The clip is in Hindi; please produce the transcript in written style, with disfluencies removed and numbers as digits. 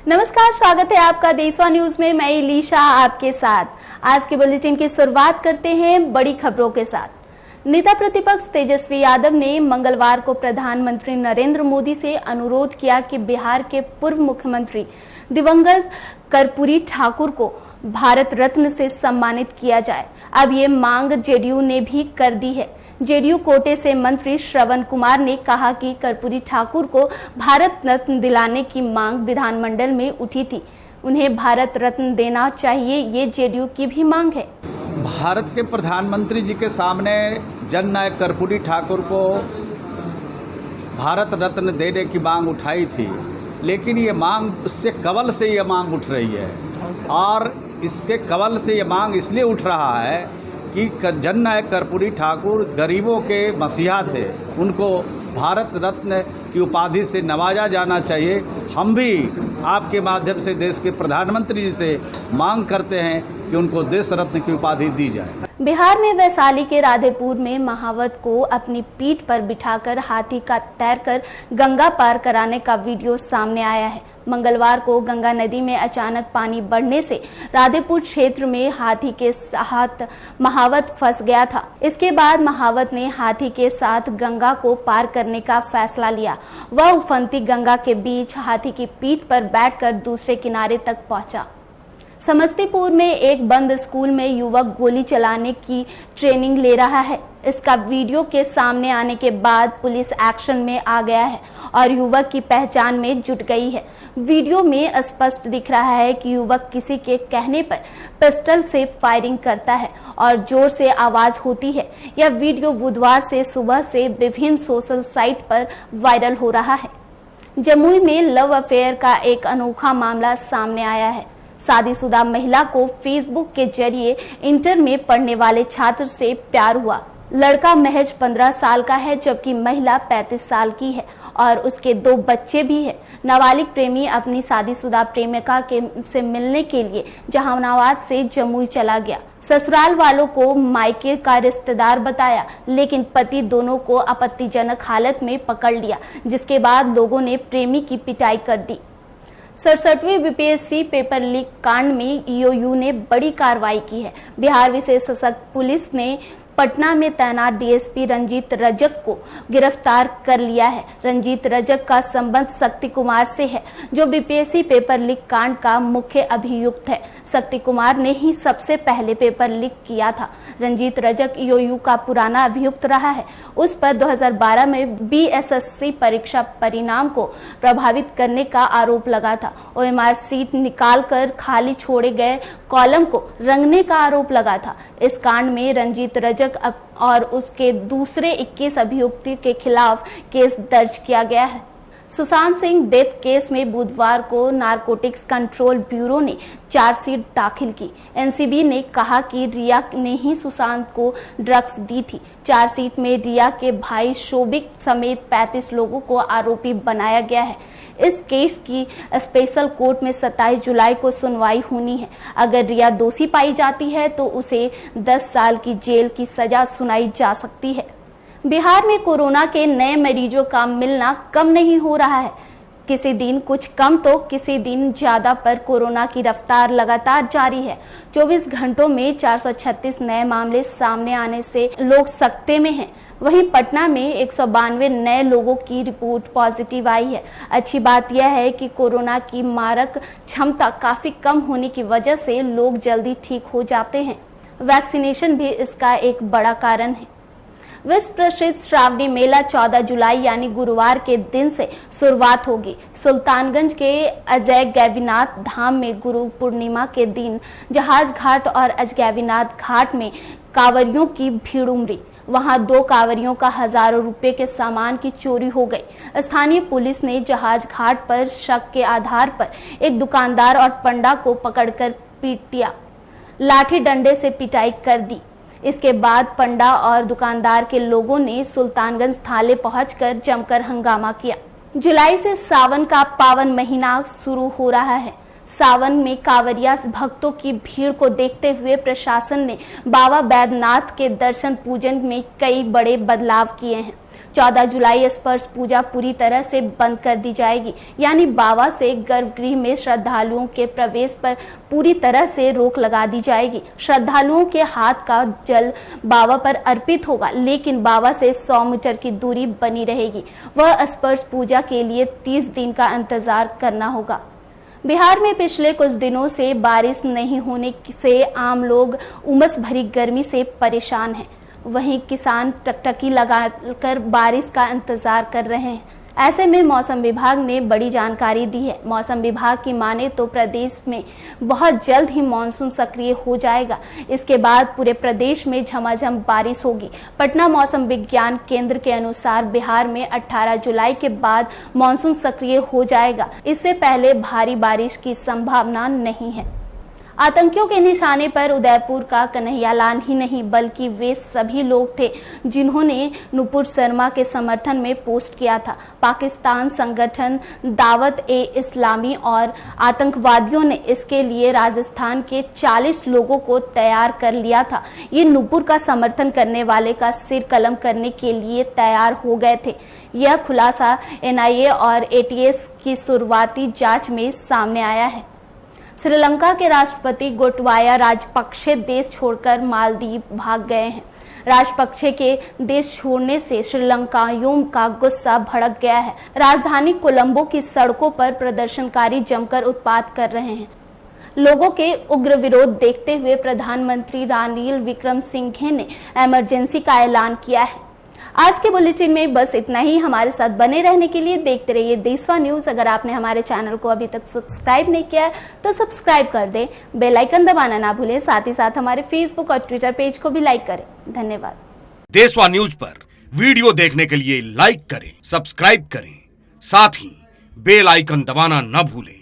नमस्कार, स्वागत है आपका देशवा न्यूज में। मैं इलीशा आपके साथ। आज के बुलेटिन की शुरुआत करते हैं बड़ी खबरों के साथ। नेता प्रतिपक्ष तेजस्वी यादव ने मंगलवार को प्रधानमंत्री नरेंद्र मोदी से अनुरोध किया कि बिहार के पूर्व मुख्यमंत्री दिवंगत कर्पूरी ठाकुर को भारत रत्न से सम्मानित किया जाए। अब ये मांग जेडीयू ने भी कर दी है। जेडीयू कोटे से मंत्री श्रवण कुमार ने कहा कि कर्पूरी ठाकुर को भारत रत्न दिलाने की मांग विधानमंडल में उठी थी। उन्हें भारत रत्न देना चाहिए, ये जेडीयू की भी मांग है। भारत के प्रधानमंत्री जी के सामने जननायक कर्पूरी ठाकुर को भारत रत्न देने की मांग उठाई थी, लेकिन ये मांग उससे कवल से ये मांग उठ रही है और इसके कवल से ये मांग इसलिए उठ रहा है कि जननायक कर्पूरी ठाकुर गरीबों के मसीहा थे। उनको भारत रत्न की उपाधि से नवाजा जाना चाहिए। हम भी आपके माध्यम से देश के प्रधानमंत्री जी से मांग करते हैं कि उनको देश रत्न की उपाधि दी जाए। बिहार में वैशाली के राधेपुर में महावत को अपनी पीठ पर बिठाकर हाथी का तैरकर गंगा पार कराने का वीडियो सामने आया है। मंगलवार को गंगा नदी में अचानक पानी बढ़ने से राधेपुर क्षेत्र में हाथी के साथ महावत फंस गया था। इसके बाद महावत ने हाथी के साथ गंगा को पार करने का फैसला लिया। वह उफनती गंगा के बीच हाथी की पीठ पर बैठकर दूसरे किनारे तक पहुंचा। समस्तीपुर में एक बंद स्कूल में युवक गोली चलाने की ट्रेनिंग ले रहा है। इसका वीडियो के सामने आने के बाद पुलिस एक्शन में आ गया है और युवक की पहचान में जुट गई है। वीडियो में स्पष्ट दिख रहा है कि युवक किसी के कहने पर पिस्टल से फायरिंग करता है और जोर से आवाज होती है। यह वीडियो बुधवार से सुबह से विभिन्न सोशल साइट पर वायरल हो रहा है। जमुई में लव अफेयर का एक अनोखा मामला सामने आया है। शादीशुदा महिला को फेसबुक के जरिए इंटर में पढ़ने वाले छात्र से प्यार हुआ। लड़का महज 15 साल का है, जबकि महिला 35 साल की है और उसके 2 बच्चे भी हैं। नाबालिग प्रेमी अपनी शादीशुदा प्रेमिका से मिलने के लिए जहानाबाद से जमुई चला गया। ससुराल वालों को मायके का रिश्तेदार बताया, लेकिन पति दोनों को आपत्तिजनक हालत में पकड़ लिया, जिसके बाद लोगों ने प्रेमी की पिटाई कर दी। 67वीं बीपीएससी पेपर लीक कांड में ईओयू ने बड़ी कार्रवाई की है। बिहार विशेष सशक्त पुलिस ने पटना में तैनात डीएसपी रंजीत रजक को गिरफ्तार कर लिया है। रंजीत रजक का संबंध शक्ति कुमार से है, जो बीपीएससी पेपर लीक कांड का मुख्य अभियुक्त है। शक्ति कुमार ने ही सबसे पहले पेपर लीक किया था। रंजीत रजक ईओयू का पुराना अभियुक्त रहा है। उस पर 2012 में बीएसएससी परीक्षा परिणाम को प्रभावित करने का आरोप लगा था। ओएमआर सीट निकालकर खाली छोड़े गए कॉलम को रंगने का आरोप लगा था। इस कांड में रंजीत रजक और उसके दूसरे 21 अभियुक्तों के खिलाफ केस दर्ज किया गया है। सुशांत सिंह डेथ केस में बुधवार को नारकोटिक्स कंट्रोल ब्यूरो ने चार्जशीट दाखिल की। एनसीबी ने कहा कि रिया ने ही सुशांत को ड्रग्स दी थी। चार्जशीट में रिया के भाई शोभिक समेत 35 लोगों को आरोपी बनाया गया है। इस केस की स्पेशल कोर्ट में 27 जुलाई को सुनवाई होनी है। अगर रिया दोषी पाई जाती है तो उसे 10 साल की जेल की सजा सुनाई जा सकती है। बिहार में कोरोना के नए मरीजों का मिलना कम नहीं हो रहा है। किसी दिन कुछ कम तो किसी दिन ज्यादा, पर कोरोना की रफ्तार लगातार जारी है। 24 घंटों में 436 नए मामले सामने आने से लोग सकते में हैं। वहीं पटना में 192 नए लोगों की रिपोर्ट पॉजिटिव आई है। अच्छी बात यह है कि कोरोना की मारक क्षमता काफी कम होने की वजह से लोग जल्दी ठीक हो जाते हैं। वैक्सीनेशन भी इसका एक बड़ा कारण है। विश्व प्रसिद्ध श्रावणी मेला 14 जुलाई यानी गुरुवार के दिन से शुरुआत होगी। सुल्तानगंज के अजय गैवीनाथ धाम में गुरु पूर्णिमा के दिन जहाज घाट और अजगैवीनाथ घाट में कांवरियों की भीड़ उमड़ी। वहां 2 कांवरियों का हजारों रुपए के सामान की चोरी हो गई। स्थानीय पुलिस ने जहाज घाट पर शक के आधार पर एक दुकानदार और पंडा को पकड़कर पीट दिया। लाठी डंडे से पिटाई कर दी। इसके बाद पंडा और दुकानदार के लोगों ने सुल्तानगंज थाने पहुंचकर जमकर हंगामा किया। जुलाई से सावन का पावन महीना शुरू हो रहा है। सावन में कांवरिया भक्तों की भीड़ को देखते हुए प्रशासन ने बाबा बैद्यनाथ के दर्शन पूजन में कई बड़े बदलाव किए हैं। 14 जुलाई स्पर्श पूजा पूरी तरह से बंद कर दी जाएगी, यानी बाबा से गर्भगृह में श्रद्धालुओं के प्रवेश पर पूरी तरह से रोक लगा दी जाएगी। श्रद्धालुओं के हाथ का जल बाबा पर अर्पित होगा, लेकिन बाबा से 100 मीटर की दूरी बनी रहेगी। वह स्पर्श पूजा के लिए 30 दिन का इंतजार करना होगा। बिहार में पिछले कुछ दिनों से बारिश नहीं होने से आम लोग उमस भरी गर्मी से परेशान हैं। वहीं किसान टकटकी लगाकर बारिश का इंतजार कर रहे हैं। ऐसे में मौसम विभाग ने बड़ी जानकारी दी है। मौसम विभाग की माने तो प्रदेश में बहुत जल्द ही मानसून सक्रिय हो जाएगा। इसके बाद पूरे प्रदेश में झमाझम बारिश होगी। पटना मौसम विज्ञान केंद्र के अनुसार बिहार में 18 जुलाई के बाद मानसून सक्रिय हो जाएगा। इससे पहले भारी बारिश की संभावना नहीं है। आतंकियों के निशाने पर उदयपुर का कन्हैयालाल ही नहीं बल्कि वे सभी लोग थे जिन्होंने नुपुर शर्मा के समर्थन में पोस्ट किया था। पाकिस्तान संगठन दावत ए इस्लामी और आतंकवादियों ने इसके लिए राजस्थान के 40 लोगों को तैयार कर लिया था। ये नुपुर का समर्थन करने वाले का सिर कलम करने के लिए तैयार हो गए थे। यह खुलासा NIA और ATS की शुरुआती जांच में सामने आया है। श्रीलंका के राष्ट्रपति गोटबाया राजपक्षे देश छोड़कर मालदीव भाग गए हैं। राजपक्षे के देश छोड़ने से श्रीलंकाइयों का गुस्सा भड़क गया है। राजधानी कोलंबो की सड़कों पर प्रदर्शनकारी जमकर उत्पात कर रहे हैं। लोगों के उग्र विरोध देखते हुए प्रधानमंत्री रानिल विक्रमसिंघे ने इमरजेंसी का ऐलान किया है। आज के बुलेटिन में बस इतना ही। हमारे साथ बने रहने के लिए देखते रहिए देशवा न्यूज। अगर आपने हमारे चैनल को अभी तक सब्सक्राइब नहीं किया है तो सब्सक्राइब कर दें, बेल आइकन दबाना ना भूलें। साथ ही साथ हमारे फेसबुक और ट्विटर पेज को भी लाइक करें। धन्यवाद। देशवा न्यूज पर वीडियो देखने के लिए लाइक करें, सब्सक्राइब करें, साथ ही बेल आइकन दबाना न भूलें।